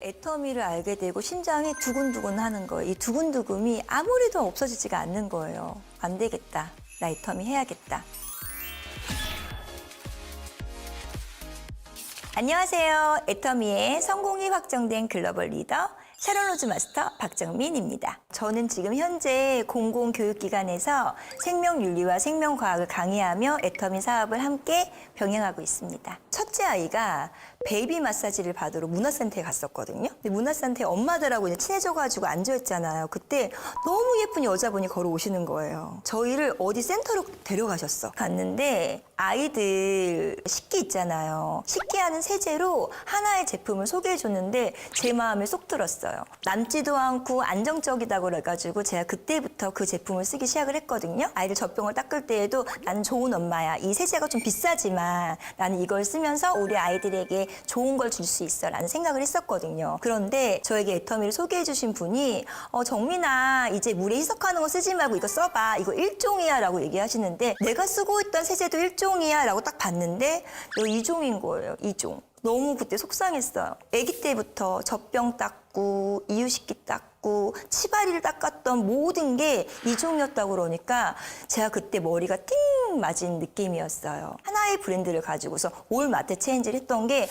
애터미를 알게 되고 심장이 두근두근 하는 거예요. 이 두근두근이 아무리도 없어지지가 않는 거예요. 안 되겠다. 나 애터미 해야겠다. 안녕하세요. 애터미의 성공이 확정된 글로벌 리더 샤론 로즈 마스터 박정민입니다. 저는 지금 현재 공공교육기관에서 생명윤리와 생명과학을 강의하며 애터미 사업을 함께 병행하고 있습니다. 첫째 아이가 베이비 마사지를 받으러 문화센터에 갔었거든요. 근데 문화센터에 엄마들하고 이제 친해져가지고 앉아있잖아요. 그때 너무 예쁜 여자분이 걸어오시는 거예요. 저희를 어디 센터로 데려가셨어. 갔는데 아이들 식기 있잖아요. 식기하는 세제로 하나의 제품을 소개해줬는데 제 마음에 쏙 들었어요. 남지도 않고 안정적이다고 그래가지고 제가 그때부터 그 제품을 쓰기 시작을 했거든요. 아이들 젖병을 닦을 때에도 나는 좋은 엄마야. 이 세제가 좀 비싸지만 나는 이걸 쓰면서 우리 아이들에게 좋은 걸 줄 수 있어 라는 생각을 했었거든요. 그런데 저에게 애터미를 소개해 주신 분이 정민아 이제 물에 희석하는 거 쓰지 말고 이거 써봐. 이거 일종이야 라고 얘기하시는데 내가 쓰고 있던 세제도 일종이야 라고 딱 봤는데 이거 2종인 거예요. 2종. 너무 그때 속상했어요. 아기 때부터 젖병 닦고 이유식기 닦고 치바리를 닦았던 모든 게 2종이었다고 그러니까 제가 그때 머리가 띵 맞은 느낌이었어요. 하나의 브랜드를 가지고서 올 마트 체인지를 했던 게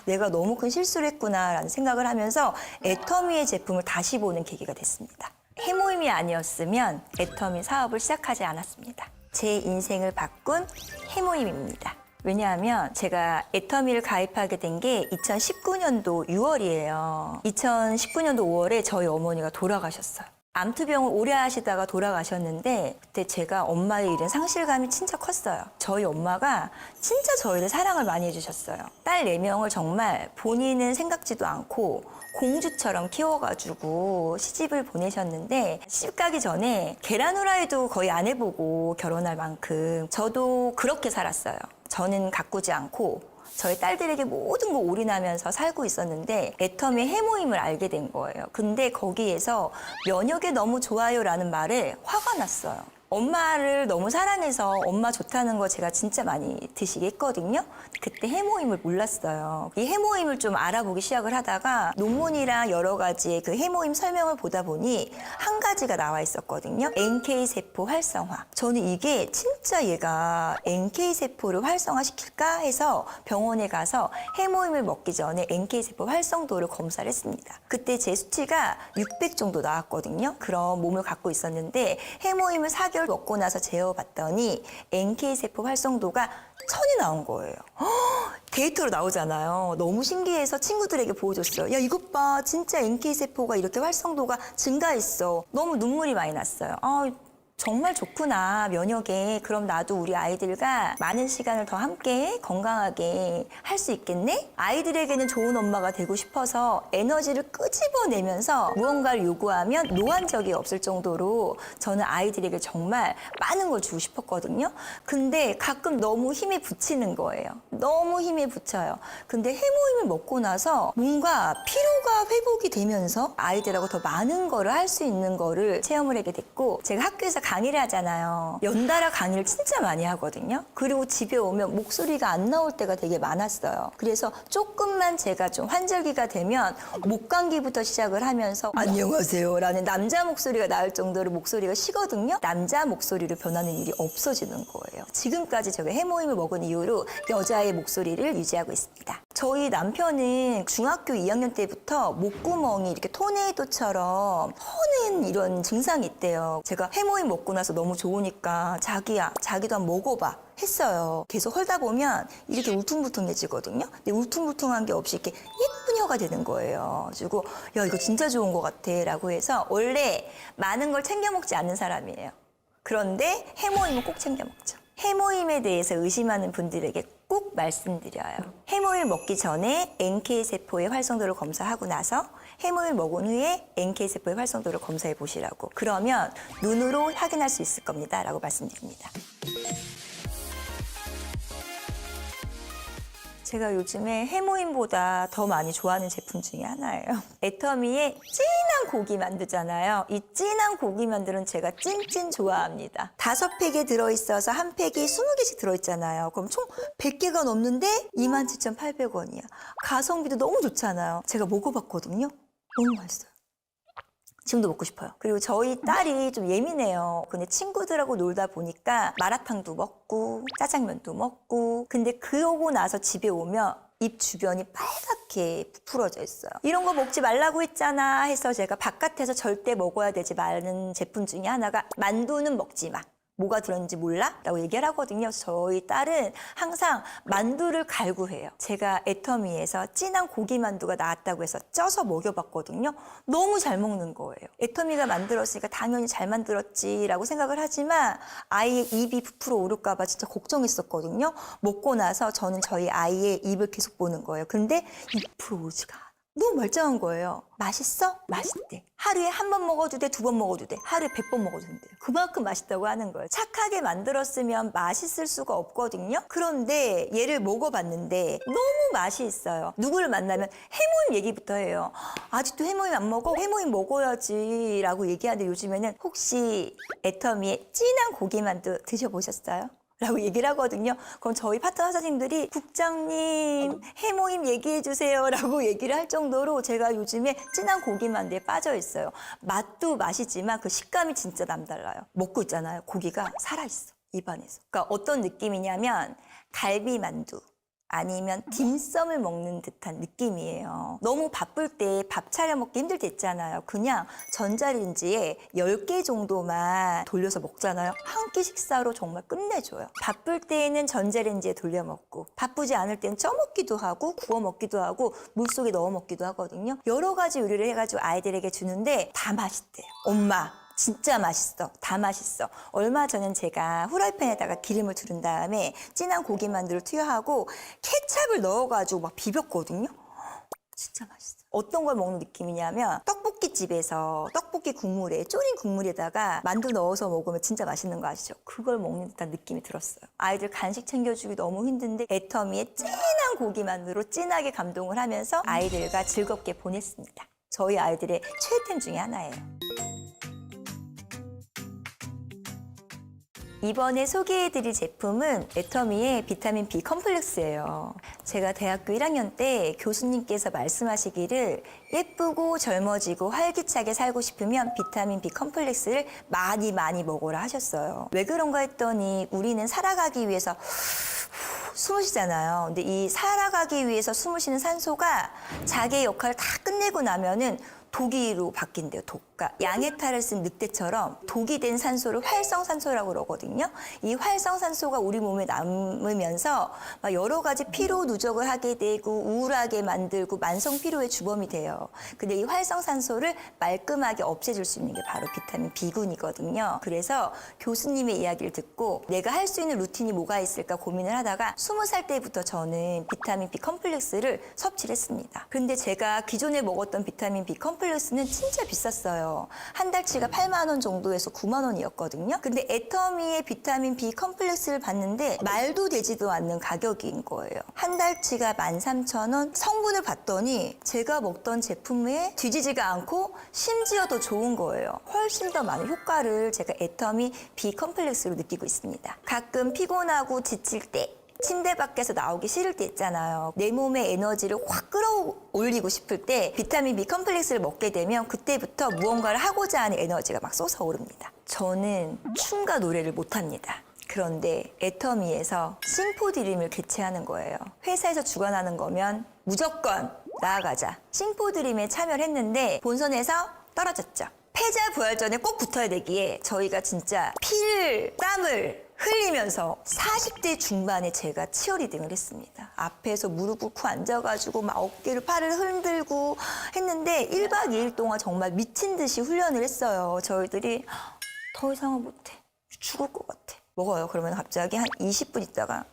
내가 너무 큰 실수를 했구나 라는 생각을 하면서 애터미의 제품을 다시 보는 계기가 됐습니다. 해모임이 아니었으면 애터미 사업을 시작하지 않았습니다. 제 인생을 바꾼 해모임입니다. 왜냐하면 제가 애터미를 가입하게 된 게 2019년도 6월이에요. 2019년도 5월에 저희 어머니가 돌아가셨어요. 암투병을 오래 하시다가 돌아가셨는데 그때 제가 엄마의 잃은 상실감이 진짜 컸어요. 저희 엄마가 진짜 저희를 사랑을 많이 해주셨어요. 딸 4명을 정말 본인은 생각지도 않고 공주처럼 키워가지고 시집을 보내셨는데 시집 가기 전에 계란 후라이도 거의 안 해보고 결혼할 만큼 저도 그렇게 살았어요. 저는 가꾸지 않고 저희 딸들에게 모든 거 올인하면서 살고 있었는데 애터미 해모임을 알게 된 거예요. 근데 거기에서 면역에 너무 좋아요라는 말에 화가 났어요. 엄마를 너무 사랑해서 엄마 좋다는 거 제가 진짜 많이 드시게 했거든요. 그때 해모임을 몰랐어요. 이 해모임을 좀 알아보기 시작을 하다가 논문이랑 여러 가지의 그 해모임 설명을 보다 보니 한 가지가 나와 있었거든요. NK세포 활성화. 저는 이게 진짜 얘가 NK세포를 활성화시킬까 해서 병원에 가서 해모임을 먹기 전에 NK세포 활성도를 검사를 했습니다. 그때 제 수치가 600 정도 나왔거든요. 그런 몸을 갖고 있었는데 해모임을 4개월 먹고 나서 재어봤더니 NK세포 활성도가 1000이 나온 거예요. 데이터로 나오잖아요. 너무 신기해서 친구들에게 보여줬어요. 야, 이것 봐. 진짜 NK세포가 이렇게 활성도가 증가했어. 너무 눈물이 많이 났어요. 정말 좋구나, 면역에. 그럼 나도 우리 아이들과 많은 시간을 더 함께 건강하게 할 수 있겠네? 아이들에게는 좋은 엄마가 되고 싶어서 에너지를 끄집어내면서 무언가를 요구하면 노한 적이 없을 정도로 저는 아이들에게 정말 많은 걸 주고 싶었거든요. 근데 가끔 너무 힘이 붙이는 거예요. 너무 힘이 붙여요. 근데 해모임을 먹고 나서 뭔가 피로가 회복이 되면서 아이들하고 더 많은 거를 할 수 있는 거를 체험을 하게 됐고, 제가 학교에서 강의를 하잖아요. 연달아 강의를 진짜 많이 하거든요. 그리고 집에 오면 목소리가 안 나올 때가 되게 많았어요. 그래서 조금만 제가 좀 환절기가 되면 목감기부터 시작을 하면서 안녕하세요 라는 남자 목소리가 나올 정도로 목소리가 쉬거든요. 남자 목소리로 변하는 일이 없어지는 거예요. 지금까지 제가 해모임을 먹은 이후로 여자의 목소리를 유지하고 있습니다. 저희 남편은 중학교 2학년 때부터 목구멍이 이렇게 토네이도처럼 허는 이런 증상이 있대요. 제가 해모임 먹고 나서 너무 좋으니까 자기야, 자기도 한번 먹어봐 했어요. 계속 헐다 보면 이렇게 울퉁불퉁해지거든요. 근데 울퉁불퉁한 게 없이 이렇게 예쁜 혀가 되는 거예요. 그리고 야, 이거 진짜 좋은 것 같아 라고 해서 원래 많은 걸 챙겨 먹지 않는 사람이에요. 그런데 해모임은 꼭 챙겨 먹죠. 해모임에 대해서 의심하는 분들에게 꼭 말씀드려요. 해모임 먹기 전에 NK세포의 활성도를 검사하고 나서 해모임 먹은 후에 NK세포의 활성도를 검사해 보시라고. 그러면 눈으로 확인할 수 있을 겁니다 라고 말씀드립니다. 제가 요즘에 해모임보다 더 많이 좋아하는 제품 중에 하나예요. 애터미의 진한 진한 고기 만두잖아요. 이 진한 고기 만두는 제가 찐찐 좋아합니다. 5팩에 들어있어서 한 팩이 20개씩 들어있잖아요. 그럼 총 100개가 넘는데 27,800원이야. 가성비도 너무 좋잖아요. 제가 먹어봤거든요. 너무 맛있어요. 지금도 먹고 싶어요. 그리고 저희 딸이 좀 예민해요. 근데 친구들하고 놀다 보니까 마라탕도 먹고 짜장면도 먹고, 근데 그러고 나서 집에 오면 입 주변이 빨갛게 부풀어져 있어요. 이런 거 먹지 말라고 했잖아 해서 제가 바깥에서 절대 먹어야 되지 말는 제품 중에 하나가 만두는 먹지 마. 뭐가 들었는지 몰라? 라고 얘기를 하거든요. 저희 딸은 항상 만두를 갈구해요. 제가 애터미에서 진한 고기 만두가 나왔다고 해서 쪄서 먹여봤거든요. 너무 잘 먹는 거예요. 애터미가 만들었으니까 당연히 잘 만들었지라고 생각을 하지만 아이의 입이 부풀어 오를까 봐 진짜 걱정했었거든요. 먹고 나서 저는 저희 아이의 입을 계속 보는 거예요. 근데 입 부풀어 오지가 않아. 너무 멀쩡한 거예요. 맛있어? 맛있대. 하루에 한 번 먹어도 돼, 2번 먹어도 돼. 하루에 100번 먹어도 된대. 그만큼 맛있다고 하는 거예요. 착하게 만들었으면 맛있을 수가 없거든요. 그런데 얘를 먹어봤는데 너무 맛이 있어요. 누구를 만나면 해모임 얘기부터 해요. 아직도 해모임 안 먹어? 해모임 먹어야지 라고 얘기하는데 요즘에는 혹시 애터미의 진한 고기만두 드셔보셨어요? 라고 얘기를 하거든요. 그럼 저희 파트너 사장님들이 국장님 해모임 얘기해 주세요 라고 얘기를 할 정도로 제가 요즘에 진한 고기만두에 빠져 있어요. 맛도 맛이지만 그 식감이 진짜 남달라요. 먹고 있잖아요. 고기가 살아있어. 입안에서. 그러니까 어떤 느낌이냐면 갈비만두 아니면 딤섬을 먹는 듯한 느낌이에요. 너무 바쁠 때 밥 차려 먹기 힘들 때 있잖아요. 그냥 전자레인지에 10개 정도만 돌려서 먹잖아요. 한 끼 식사로 정말 끝내줘요. 바쁠 때에는 전자레인지에 돌려 먹고 바쁘지 않을 때는 쪄 먹기도 하고 구워 먹기도 하고 물속에 넣어 먹기도 하거든요. 여러 가지 요리를 해가지고 아이들에게 주는데 다 맛있대요. 엄마 진짜 맛있어. 다 맛있어. 얼마 전엔 제가 후라이팬에다가 기름을 두른 다음에 진한 고기만두를 투여하고 케찹을 넣어가지고 막 비볐거든요. 진짜 맛있어. 어떤 걸 먹는 느낌이냐면 떡볶이집에서 떡볶이 국물에 졸인 국물에다가 만두 넣어서 먹으면 진짜 맛있는 거 아시죠? 그걸 먹는 듯한 느낌이 들었어요. 아이들 간식 챙겨주기 너무 힘든데 애터미의 진한 고기만두로 진하게 감동을 하면서 아이들과 즐겁게 보냈습니다. 저희 아이들의 최애템 중에 하나예요. 이번에 소개해드릴 제품은 애터미의 비타민 B 컴플렉스예요. 제가 대학교 1학년 때 교수님께서 말씀하시기를 예쁘고 젊어지고 활기차게 살고 싶으면 비타민 B 컴플렉스를 많이 먹어라 하셨어요. 왜 그런가 했더니 우리는 살아가기 위해서 숨을 쉬잖아요. 근데 이 살아가기 위해서 숨을 쉬는 산소가 자기의 역할을 다 끝내고 나면은 독이로 바뀐대요. 독. 그러니까 양해탈을 쓴 늑대처럼 독이 된 산소를 활성산소라고 그러거든요. 이 활성산소가 우리 몸에 남으면서 여러 가지 피로 누적을 하게 되고 우울하게 만들고 만성 피로의 주범이 돼요. 근데 이 활성산소를 말끔하게 없애줄 수 있는 게 바로 비타민 B군이거든요. 그래서 교수님의 이야기를 듣고 내가 할 수 있는 루틴이 뭐가 있을까 고민을 하다가 20살 때부터 저는 비타민 B 컴플렉스를 섭취를 했습니다. 근데 제가 기존에 먹었던 비타민 B 컴플렉스는 진짜 비쌌어요. 한 달치가 8만 원 정도에서 9만 원이었거든요. 근데 애터미의 비타민 B 컴플렉스를 봤는데 말도 되지도 않는 가격인 거예요. 한 달치가 13,000원. 성분을 봤더니 제가 먹던 제품에 뒤지지가 않고 심지어 더 좋은 거예요. 훨씬 더 많은 효과를 제가 애터미 B 컴플렉스로 느끼고 있습니다. 가끔 피곤하고 지칠 때 침대 밖에서 나오기 싫을 때 있잖아요. 내 몸의 에너지를 확 끌어올리고 싶을 때 비타민 B 컴플렉스를 먹게 되면 그때부터 무언가를 하고자 하는 에너지가 막 솟아오릅니다. 저는 춤과 노래를 못합니다. 그런데 애터미에서 싱포드림을 개최하는 거예요. 회사에서 주관하는 거면 무조건 나아가자. 싱포드림에 참여를 했는데 본선에서 떨어졌죠. 패자 부활전에 꼭 붙어야 되기에 저희가 진짜 피를 땀을 흘리면서 40대 중반에 제가 치어리딩을 했습니다. 앞에서 무릎 꿇고 앉아가지고 막 어깨를 팔을 흔들고 했는데 1박 2일 동안 정말 미친 듯이 훈련을 했어요. 저희들이 더 이상은 못해. 죽을 것 같아. 먹어요. 그러면 갑자기 한 20분 있다가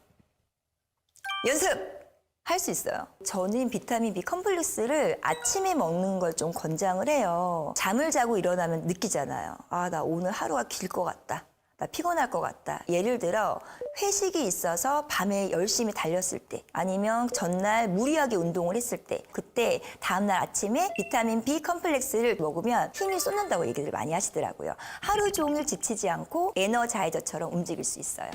연습! 할 수 있어요. 저는 비타민 B 컴플렉스를 아침에 먹는 걸 좀 권장을 해요. 잠을 자고 일어나면 느끼잖아요. 아, 나 오늘 하루가 길 것 같다. 나 피곤할 것 같다. 예를 들어 회식이 있어서 밤에 열심히 달렸을 때 아니면 전날 무리하게 운동을 했을 때 그때 다음날 아침에 비타민 B 컴플렉스를 먹으면 힘이 솟는다고 얘기를 많이 하시더라고요. 하루 종일 지치지 않고 에너자이저처럼 움직일 수 있어요.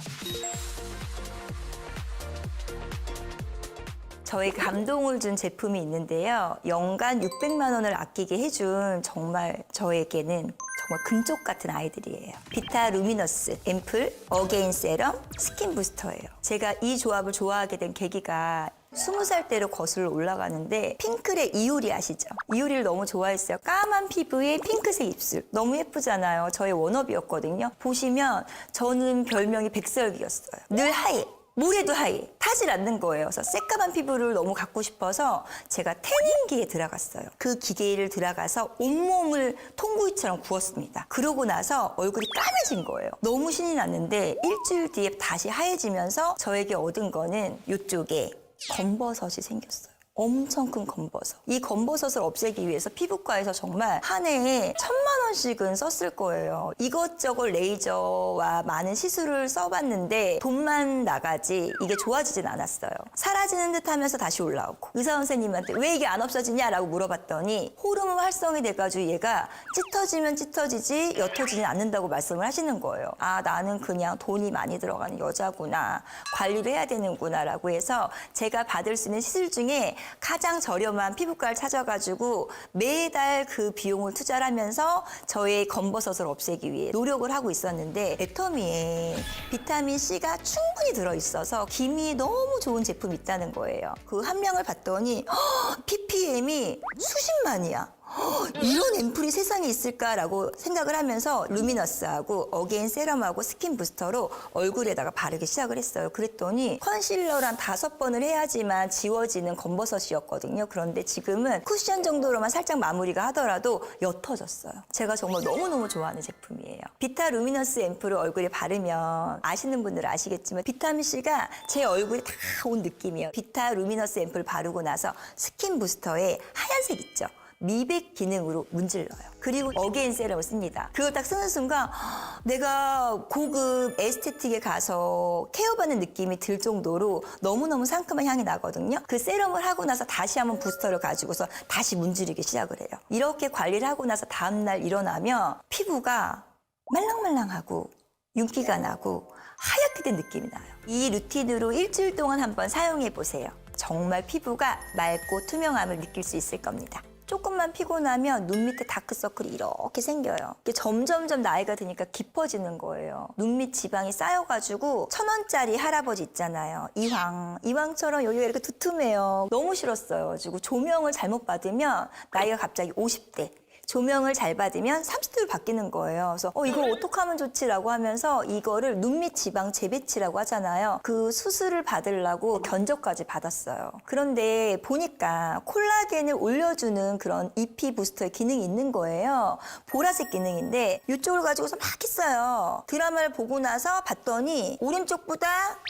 저희 감동을 준 제품이 있는데요. 연간 600만 원을 아끼게 해준 정말 저에게는 정말 금쪽 같은 아이들이에요. 비타 루미너스, 앰플, 어게인 세럼, 스킨 부스터예요. 제가 이 조합을 좋아하게 된 계기가 20살 때로 거슬러 올라가는데 핑클의 이효리 아시죠? 이효리를 너무 좋아했어요. 까만 피부에 핑크색 입술. 너무 예쁘잖아요. 저의 워너비였거든요. 보시면 저는 별명이 백설기였어요. 늘 하얘. 모래도 하얘. 타질 않는 거예요. 그래서 새까만 피부를 너무 갖고 싶어서 제가 태닝기에 들어갔어요. 그 기계를 들어가서 온몸을 통구이처럼 구웠습니다. 그러고 나서 얼굴이 까매진 거예요. 너무 신이 났는데 일주일 뒤에 다시 하얘지면서 저에게 얻은 거는 이쪽에 검버섯이 생겼어요. 엄청 큰 검버섯. 이 검버섯을 없애기 위해서 피부과에서 정말 한 해에 1,000만 원씩은 썼을 거예요. 이것저것 레이저와 많은 시술을 써봤는데 돈만 나가지 이게 좋아지진 않았어요. 사라지는 듯 하면서 다시 올라오고 의사 선생님한테 왜 이게 안 없어지냐라고 물어봤더니 호르몬 활성이 돼가지고 얘가 짙어지면 짙어지지 옅어지진 않는다고 말씀을 하시는 거예요. 아, 나는 그냥 돈이 많이 들어가는 여자구나. 관리를 해야 되는구나 라고 해서 제가 받을 수 있는 시술 중에 가장 저렴한 피부과를 찾아가지고 매달 그 비용을 투자를 하면서 저의 검버섯을 없애기 위해 노력을 하고 있었는데 애터미에 비타민C가 충분히 들어있어서 기미에 너무 좋은 제품이 있다는 거예요. 그 함량을 봤더니 ppm이 수십만이야. 이런 앰플이 세상에 있을까라고 생각을 하면서 루미너스하고 어게인 세럼하고 스킨 부스터로 얼굴에다가 바르기 시작을 했어요. 그랬더니 컨실러를 한 5번을 해야지만 지워지는 검버섯이었거든요. 그런데 지금은 쿠션 정도로만 살짝 마무리가 하더라도 옅어졌어요. 제가 정말 너무너무 좋아하는 제품이에요. 비타 루미너스 앰플을 얼굴에 바르면 아시는 분들은 아시겠지만 비타민C가 제 얼굴에 다 온 느낌이에요. 비타 루미너스 앰플 바르고 나서 스킨 부스터에 하얀색 있죠? 미백 기능으로 문질러요. 그리고 어게인 세럼을 씁니다. 그걸 딱 쓰는 순간 내가 고급 에스테틱에 가서 케어받는 느낌이 들 정도로 너무너무 상큼한 향이 나거든요. 그 세럼을 하고 나서 다시 한번 부스터를 가지고서 다시 문지르기 시작을 해요. 이렇게 관리를 하고 나서 다음날 일어나면 피부가 말랑말랑하고 윤기가 나고 하얗게 된 느낌이 나요. 이 루틴으로 일주일 동안 한번 사용해 보세요. 정말 피부가 맑고 투명함을 느낄 수 있을 겁니다. 조금만 피곤하면 눈 밑에 다크서클이 이렇게 생겨요. 이게 점점점 나이가 드니까 깊어지는 거예요. 눈 밑 지방이 쌓여가지고 1,000원짜리 할아버지 있잖아요. 이황처럼 여기가 이렇게 두툼해요. 너무 싫었어요. 그리고 조명을 잘못 받으면 나이가 갑자기 50대. 조명을 잘 받으면 30도로 바뀌는 거예요. 그래서 이걸 어떻게 하면 좋지라고 하면서 이거를 눈밑 지방 재배치라고 하잖아요. 그 수술을 받으려고 견적까지 받았어요. 그런데 보니까 콜라겐을 올려주는 그런 EP 부스터의 기능이 있는 거예요. 보라색 기능인데 이쪽을 가지고서 막 했어요. 드라마를 보고 나서 봤더니 오른쪽보다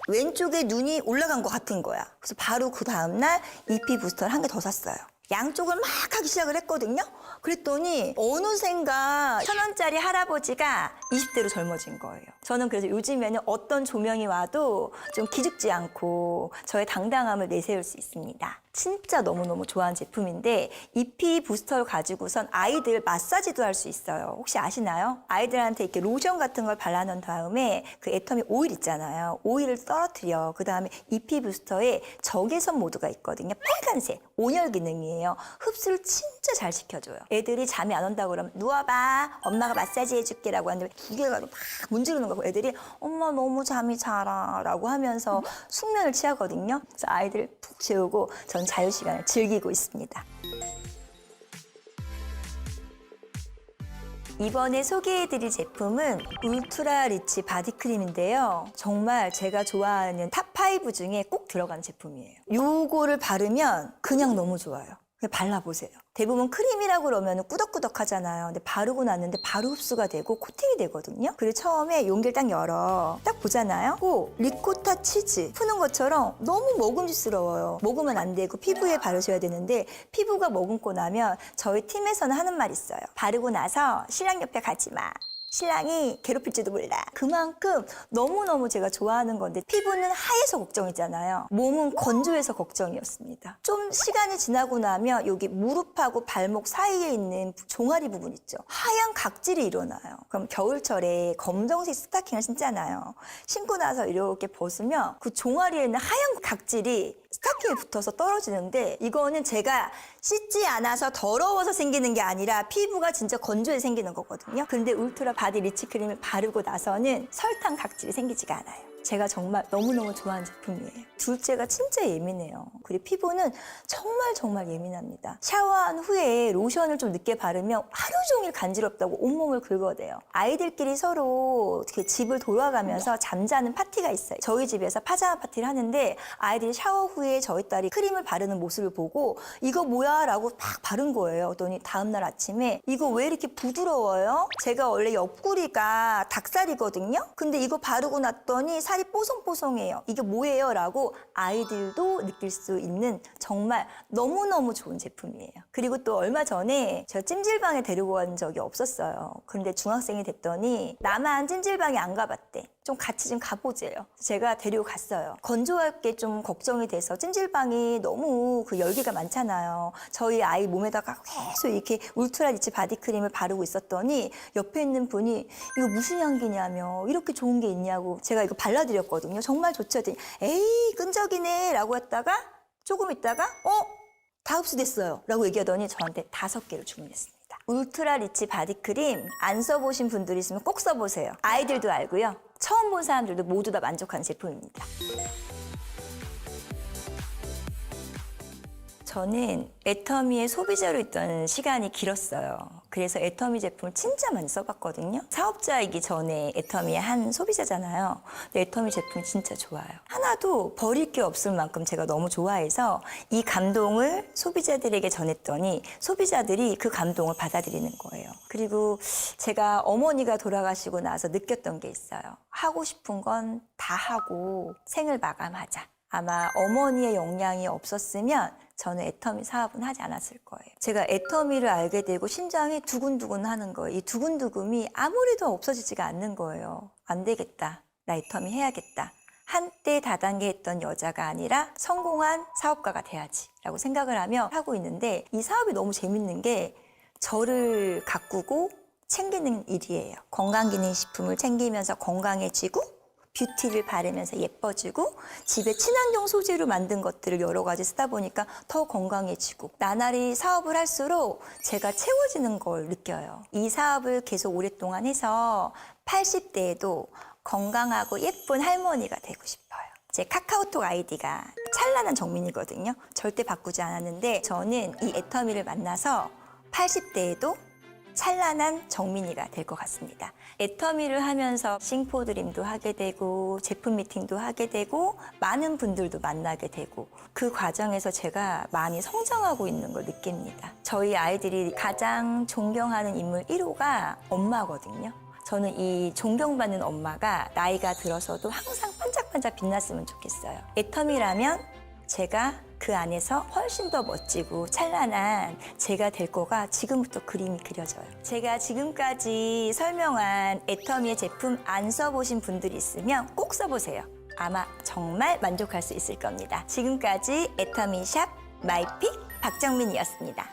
왼쪽에 눈이 올라간 것 같은 거야. 그래서 바로 그 다음날 EP 부스터를 한 개 더 샀어요. 양쪽을 막 하기 시작을 했거든요. 그랬더니 어느샌가 1,000원짜리 할아버지가 20대로 젊어진 거예요. 저는 그래서 요즘에는 어떤 조명이 와도 좀 기죽지 않고 저의 당당함을 내세울 수 있습니다. 진짜 너무너무 좋아하는 제품인데 EP 부스터를 가지고선 아이들 마사지도 할 수 있어요. 혹시 아시나요? 아이들한테 이렇게 로션 같은 걸 발라놓은 다음에 그 애터미 오일 있잖아요. 오일을 떨어뜨려. 그 다음에 EP 부스터에 적외선 모드가 있거든요. 빨간색 온열 기능이에요. 흡수를 진짜 잘 시켜줘요. 애들이 잠이 안 온다고 그러면 누워봐. 엄마가 마사지 해줄게라고 하는데 두 개가 막 문지르는 거고 애들이 엄마 너무 잠이 자라 라고 하면서 숙면을 취하거든요. 그래서 아이들 푹 재우고 전 자유시간을 즐기고 있습니다. 이번에 소개해드릴 제품은 울트라 리치 바디크림인데요. 정말 제가 좋아하는 탑5 중에 꼭 들어가는 제품이에요. 요거를 바르면 그냥 너무 좋아요. 그냥 발라보세요. 대부분 크림이라고 그러면 꾸덕꾸덕 하잖아요. 근데 바르고 났는데 바로 흡수가 되고 코팅이 되거든요. 그리고 처음에 용기를 딱 열어. 딱 보잖아요. 리코타 치즈 푸는 것처럼 너무 먹음직스러워요. 먹으면 안 되고 피부에 바르셔야 되는데 피부가 머금고 나면 저희 팀에서는 하는 말이 있어요. 바르고 나서 신랑 옆에 가지 마. 신랑이 괴롭힐지도 몰라. 그만큼 너무너무 제가 좋아하는 건데 피부는 하얘서 걱정이잖아요. 몸은 건조해서 걱정이었습니다. 좀 시간이 지나고 나면 여기 무릎하고 발목 사이에 있는 종아리 부분 있죠. 하얀 각질이 일어나요. 그럼 겨울철에 검정색 스타킹을 신잖아요. 신고 나서 이렇게 벗으면 그 종아리에 있는 하얀 각질이 스타킹에 붙어서 떨어지는데 이거는 제가 씻지 않아서 더러워서 생기는 게 아니라 피부가 진짜 건조해 생기는 거거든요. 근데 울트라 바디 리치 크림을 바르고 나서는 설탕 각질이 생기지가 않아요. 제가 정말 너무너무 좋아하는 제품이에요. 둘째가 진짜 예민해요. 그리고 피부는 정말 예민합니다. 샤워한 후에 로션을 좀 늦게 바르면 하루 종일 간지럽다고 온몸을 긁어대요. 아이들끼리 서로 이렇게 집을 돌아가면서 잠자는 파티가 있어요. 저희 집에서 파자마 파티를 하는데 아이들이 샤워 후에 저희 딸이 크림을 바르는 모습을 보고 이거 뭐야? 라고 막 바른 거예요. 그랬더니 다음날 아침에 이거 왜 이렇게 부드러워요? 제가 원래 옆구리가 닭살이거든요. 근데 이거 바르고 났더니 살이 뽀송뽀송해요. 이게 뭐예요? 라고 아이들도 느낄 수 있는 정말 너무너무 좋은 제품이에요. 그리고 또 얼마 전에 제가 찜질방에 데리고 간 적이 없었어요. 그런데 중학생이 됐더니 나만 찜질방에 안 가봤대. 좀 같이 좀 가보재요. 제가 데리고 갔어요. 건조할 게 좀 걱정이 돼서 찜질방이 너무 그 열기가 많잖아요. 저희 아이 몸에다가 계속 이렇게 울트라 리치 바디크림을 바르고 있었더니 옆에 있는 분이 이거 무슨 향기냐며 이렇게 좋은 게 있냐고 제가 이거 발라드렸거든요. 정말 좋죠. 했더니 에이 끈적이네 라고 했다가 조금 있다가 다 흡수됐어요 라고 얘기하더니 저한테 5개를 주문했습니다. 울트라 리치 바디크림 안 써보신 분들이 있으면 꼭 써보세요. 아이들도 알고요. 처음 본 사람들도 모두 다 만족하는 제품입니다. 저는 애터미의 소비자로 있던 시간이 길었어요. 그래서 애터미 제품을 진짜 많이 써봤거든요. 사업자이기 전에 애터미의 한 소비자잖아요. 근데 애터미 제품이 진짜 좋아요. 하나도 버릴 게 없을 만큼 제가 너무 좋아해서 이 감동을 소비자들에게 전했더니 소비자들이 그 감동을 받아들이는 거예요. 그리고 제가 어머니가 돌아가시고 나서 느꼈던 게 있어요. 하고 싶은 건 다 하고 생을 마감하자. 아마 어머니의 영향이 없었으면 저는 애터미 사업은 하지 않았을 거예요. 제가 애터미를 알게 되고 심장이 두근두근 하는 거예요. 이 두근두근이 아무리도 없어지지가 않는 거예요. 안 되겠다. 나 애터미 해야겠다. 한때 다단계 했던 여자가 아니라 성공한 사업가가 돼야지 라고 생각을 하며 하고 있는데 이 사업이 너무 재밌는 게 저를 가꾸고 챙기는 일이에요. 건강기능식품을 챙기면서 건강해지고 뷰티를 바르면서 예뻐지고 집에 친환경 소재로 만든 것들을 여러 가지 쓰다 보니까 더 건강해지고 나날이 사업을 할수록 제가 채워지는 걸 느껴요. 이 사업을 계속 오랫동안 해서 80대에도 건강하고 예쁜 할머니가 되고 싶어요. 제 카카오톡 아이디가 찬란한 정민이거든요. 절대 바꾸지 않았는데 저는 이 애터미를 만나서 80대에도 찬란한 정민이가 될 것 같습니다. 애터미를 하면서 싱포드림도 하게 되고 제품 미팅도 하게 되고 많은 분들도 만나게 되고 그 과정에서 제가 많이 성장하고 있는 걸 느낍니다. 저희 아이들이 가장 존경하는 인물 1호가 엄마거든요. 저는 이 존경받는 엄마가 나이가 들어서도 항상 반짝반짝 빛났으면 좋겠어요. 애터미라면 제가 그 안에서 훨씬 더 멋지고 찬란한 제가 될 거가 지금부터 그림이 그려져요. 제가 지금까지 설명한 애터미의 제품 안 써보신 분들이 있으면 꼭 써보세요. 아마 정말 만족할 수 있을 겁니다. 지금까지 애터미 샵 마이픽 박정민이었습니다.